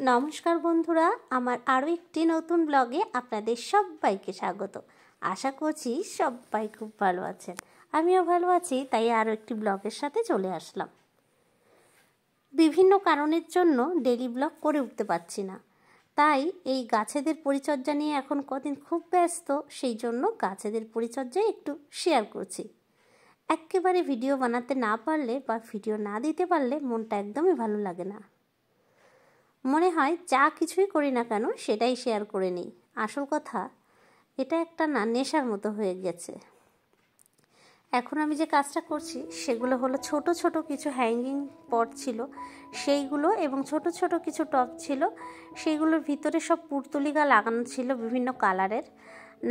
নমস্কার বন্ধুরা, আমার আরও একটি নতুন ব্লগে আপনাদের সবাইকে স্বাগত। আশা করছি সবাই খুব ভালো আছেন, আমিও ভালো আছি। তাই আরও একটি ব্লগের সাথে চলে আসলাম। বিভিন্ন কারণের জন্য ডেইলি ব্লগ করে উঠতে পারছি না, তাই এই গাছেদের পরিচর্যা নিয়ে এখন কদিন খুব ব্যস্ত, সেই জন্য গাছেদের পরিচর্যায় একটু শেয়ার করছি। একেবারে ভিডিও বানাতে না পারলে বা ভিডিও না দিতে পারলে মনটা একদমই ভালো লাগে না। মনে হয় যা কিছুই করি না কেন সেটাই শেয়ার করে নিই। আসল কথা, এটা একটা না নেশার মতো হয়ে গেছে। এখন আমি যে কাজটা করছি সেগুলো হলো ছোট ছোট কিছু হ্যাঙ্গিং পট ছিল সেইগুলো, এবং ছোট ছোট কিছু টব ছিল, সেইগুলোর ভিতরে সব পুর্তলিকা লাগানো ছিল বিভিন্ন কালারের।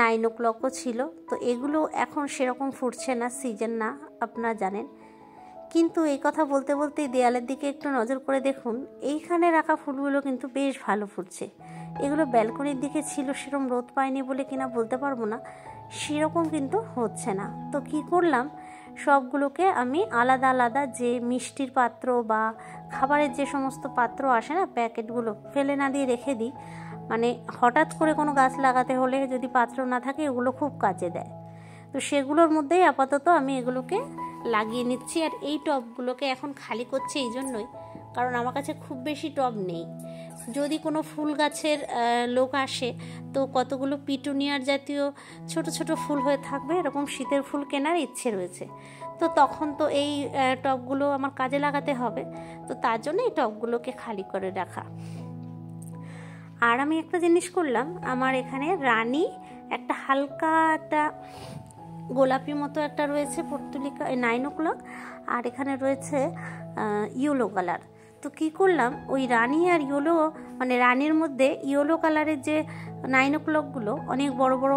9 o'clockও ছিল। তো এগুলো এখন সেরকম ফুটছে না, সিজন না, আপনারা জানেন। কিন্তু এই কথা বলতে বলতেই দেয়ালের দিকে একটু নজর করে দেখুন, এইখানে রাখা ফুলগুলো কিন্তু বেশ ভালো ফুটছে। এগুলো ব্যালকনির দিকে ছিল, সেরকম রোদ পায়নি বলে কিনা বলতে পারবো না, সেরকম কিন্তু হচ্ছে না। তো কি করলাম, সবগুলোকে আমি আলাদা আলাদা যে মিষ্টির পাত্র বা খাবারের যে সমস্ত পাত্র আসে না, প্যাকেটগুলো ফেলে না দিয়ে রেখে দিই। মানে হঠাৎ করে কোনো গাছ লাগাতে হলে যদি পাত্র না থাকে, এগুলো খুব কাজে দেয়। তো সেগুলোর মধ্যেই আপাতত আমি এগুলোকে লাগিয়ে নিচ্ছি। আর এই টবগুলোকে এখন খালি করছি এই জন্যই, কারণ আমার কাছে খুব বেশি টব নেই। যদি কোনো ফুল গাছের লোক আসে, তো কতগুলো পিটুনিয়ার জাতীয় ছোট ছোট ফুল হয়ে থাকবে, এরকম শীতের ফুল কেনার ইচ্ছে রয়েছে। তো তখন তো এই টবগুলো আমার কাজে লাগাতে হবে। তো তার জন্য এই টবগুলোকে খালি করে রাখা। আর আমি একটা জিনিস করলাম, আমার এখানে রানী একটা হালকা একটা গোলাপি মতো একটা রয়েছে পর্তুলিকা, 9 o'clock, আর এখানে রয়েছে ইয়েলো কালার। তো কি করলাম, ওই রানী আর ইয়েলো, মানে রানীর মধ্যে ইয়েলো কালারের যে 9 o'clockগুলো অনেক বড় বড়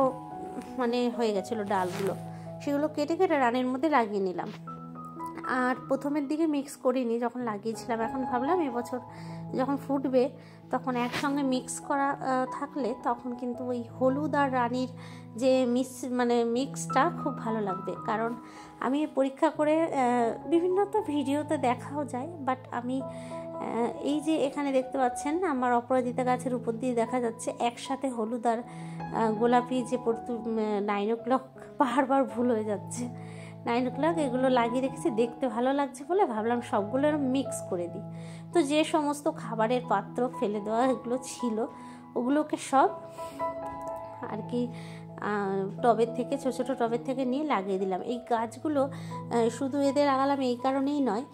মানে হয়ে গেছিলো ডালগুলো, সেগুলো কেটে কেটে রানীর মধ্যে লাগিয়ে নিলাম। আর প্রথমের দিকে মিক্স করিনি যখন লাগিয়েছিলাম, এখন ভাবলাম এবছর যখন ফুটবে তখন একসঙ্গে মিক্স করা থাকলে তখন কিন্তু ওই হলুদ আর রানীর যে মিক্সটা খুব ভালো লাগবে। কারণ আমি পরীক্ষা করে বিভিন্ন তো ভিডিওতে দেখাও যায়, বাট আমি এই যে এখানে দেখতে পাচ্ছেন আমার অপরাজিতা গাছের উপর দিয়ে দেখা যাচ্ছে একসাথে হলুদ আর গোলাপি যে 9 o'clock, বারবার ভুল হয়ে যাচ্ছে, 9 o'clock, এগুলো লাগিয়ে রেখেছি। দেখতে ভালো লাগছে বলে ভাবলাম সবগুলো মিক্স করে দিই। তো যে সমস্ত খাবারের পাত্র ফেলে দেওয়া এগুলো ছিল, ওগুলোকে সব আর কি টবের থেকে, ছোটো ছোটো টবের থেকে নিয়ে লাগিয়ে দিলাম। এই গাছগুলো শুধু এদের লাগালাম এই কারণেই নয়,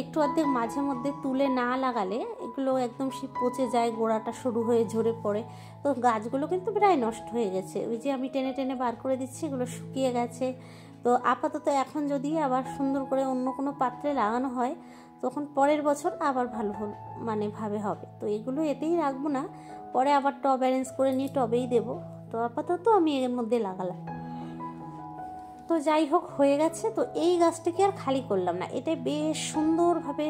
একটু অর্ধেক মাঝে মধ্যে তুলে না লাগালে এগুলো একদম পচে যায়, গোড়াটা সরু হয়ে ঝরে পড়ে। তো গাছগুলো কিন্তু প্রায় নষ্ট হয়ে গেছে। ওই যে আমি টেনে টেনে বার করে দিচ্ছি, এগুলো শুকিয়ে গেছে। তো আপাতত এখন যদি আবার সুন্দর করে অন্য কোনো পাত্রে লাগানো হয়, তখন পরের বছর আবার ভালো ভাবে হবে। তো এগুলো এতেই রাখবো না, পরে আবার টব অ্যারেঞ্জ করে নিয়ে টবেই দেবো। তো আপাতত আমি এর মধ্যে লাগালাম। তো যাই হোক, হয়ে গেছে। তো এই গাছটাকে আর খালি করলাম না, এটা বেশ সুন্দরভাবে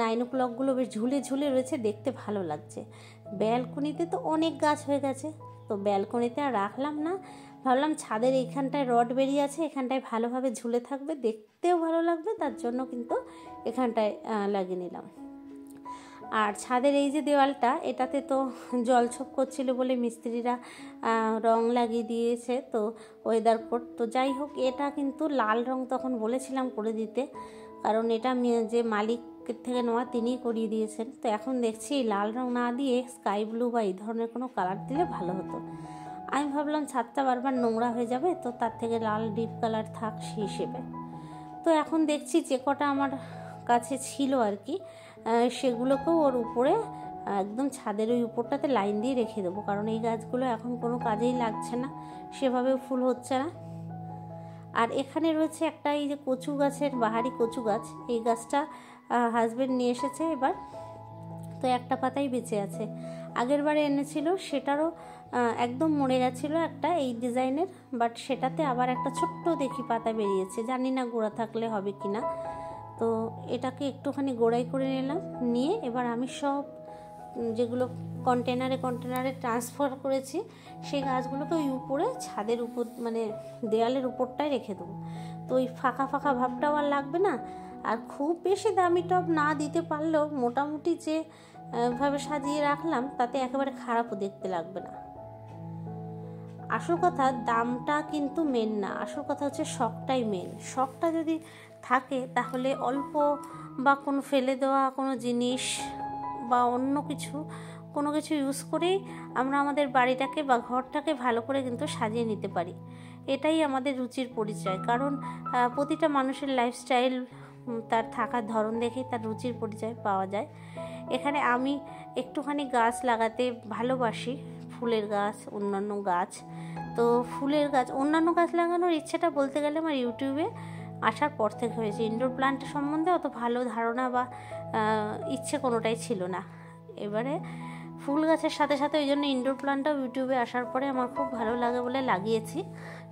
9 o'clockগুলো বেশ ঝুলে ঝুলে রয়েছে, দেখতে ভালো লাগছে। ব্যালকনিতে তো অনেক গাছ হয়ে গেছে, তো ব্যালকনিতে আর রাখলাম না, ভাবলাম ছাদের এইখানটায় রড বেরিয়ে আছে, এখানটায় ভালোভাবে ঝুলে থাকবে, দেখতেও ভালো লাগবে, তার জন্য কিন্তু এখানটায় লাগিয়ে নিলাম। আর ছাদের এই যে দেওয়ালটা, এটাতে তো জলছপ করছিল বলে মিস্ত্রিরা রং লাগিয়ে দিয়েছে, তো ওয়েদার কোড। তো যাই হোক, এটা কিন্তু লাল রং তখন বলেছিলাম করে দিতে, কারণ এটা যে মালিকের থেকে নেওয়া তিনিই করিয়ে দিয়েছেন। তো এখন দেখছি লাল রং না দিয়ে স্কাই ব্লু বা এই ধরনের কোনো কালার দিলে ভালো হতো। আমি ভাবলাম ছাদটা বারবার নোংরা হয়ে যাবে, তো তার থেকে লাল ডিপ কালার থাক সেই হিসেবে। তো এখন দেখছি যে কটা আমার কাছে ছিল আর কি, সেগুলোকেও ওর উপরে একদম ছাদের ওই উপরটাতে লাইন দিয়ে রেখে দেবো, কারণ এই গাছগুলো এখন কোনো কাজেই লাগছে না, সেভাবেও ফুল হচ্ছে না। আর এখানে রয়েছে একটা এই যে কচু গাছের, বাহারি কচু গাছ, এই গাছটা হাজবেন্ড নিয়ে এসেছে এবার। তো একটা পাতাই বেঁচে আছে, আগের বারে এনেছিল সেটারও একদম মরে গেছিলো একটা এই ডিজাইনের, বাট সেটাতে আবার একটা ছোট্ট দেখি পাতা বেরিয়েছে, জানি না গোড়া থাকলে হবে কি না। তো এটাকে একটুখানি গোড়াই করে নিলাম, নিয়ে এবার আমি সব যেগুলো কন্টেনারে ট্রান্সফার করেছি সেই গাছগুলোকে ওই উপরে ছাদের উপর দেয়ালের উপরটায় রেখে দেবো। তো ওই ফাঁকা ফাঁকা ভাবটাও আর লাগবে না, আর খুব বেশি দামি টব না দিতে পারলেও মোটামুটি যে ভাবে সাজিয়ে রাখলাম তাতে একেবারে খারাপও দেখতে লাগবে না। আসল কথা দামটা কিন্তু মেন না, আসল কথা হচ্ছে শখটাই মেন। শখটা যদি থাকে তাহলে অল্প বা কোনো ফেলে দেওয়া কোনো জিনিস বা অন্য কোনো কিছু ইউজ করেই আমরা আমাদের বাড়িটাকে বা ঘরটাকে ভালো করে কিন্তু সাজিয়ে নিতে পারি। এটাই আমাদের রুচির পরিচয়। কারণ প্রতিটা মানুষের লাইফস্টাইল, তার থাকার ধরন দেখেই তার রুচির পরিচয় পাওয়া যায়। এখানে আমি একটুখানি গাছ লাগাতে ভালোবাসি, ফুলের গাছ, অন্যান্য গাছ। তো ফুলের গাছ, অন্যান্য গাছ লাগানোর ইচ্ছেটা বলতে গেলে আমার ইউটিউবে আসার পর থেকে হয়েছে। ইনডোর প্ল্যান্ট সম্বন্ধে অত ভালো ধারণা বা ইচ্ছে কোনোটাই ছিল না। এবারে ফুল গাছের সাথে সাথে ওই জন্য ইনডোর প্ল্যান্টটাও ইউটিউবে আসার পরে আমার খুব ভালো লাগে বলে লাগিয়েছি।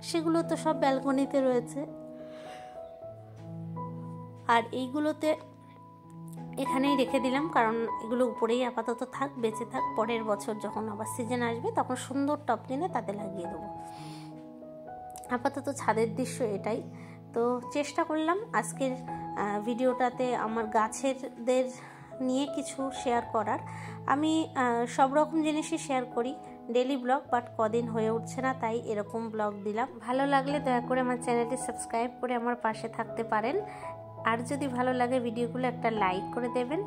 সেগুলো তো সব ব্যালকনিতে রয়েছে। আর এইগুলোতে এখানেই রেখে দিলাম, কারণ এগুলো উপরেই আপাতত থাক, বেঁচে থাক। পরের বছর যখন আবার সিজন আসবে তখন সুন্দর টব কিনে তাতে লাগিয়ে দেবো। আপাতত ছাদের দৃশ্য এটাই। তো চেষ্টা করলাম আজকের ভিডিওটাতে আমার গাছেদের নিয়ে কিছু শেয়ার করার। আমি সব রকম জিনিসই শেয়ার করি ডেলি ব্লগ, বাট কদিন হয়ে উঠছে না, তাই এরকম ব্লগ দিলাম। ভালো লাগলে দয়া করে আমার চ্যানেলটি সাবস্ক্রাইব করে আমার পাশে থাকতে পারেন। আর যদি ভালো লাগে ভিডিওগুলো একটা লাইক করে দেবেন।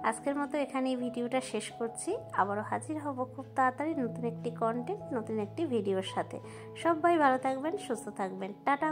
আজকের মতো এখানেই ভিডিওটা শেষ করছি। আবারও হাজির হব খুব তাড়াতাড়ি নতুন একটি কন্টেন্ট, নতুন একটি ভিডিওর সাথে। সবাই ভালো থাকবেন, সুস্থ থাকবেন। টাটা।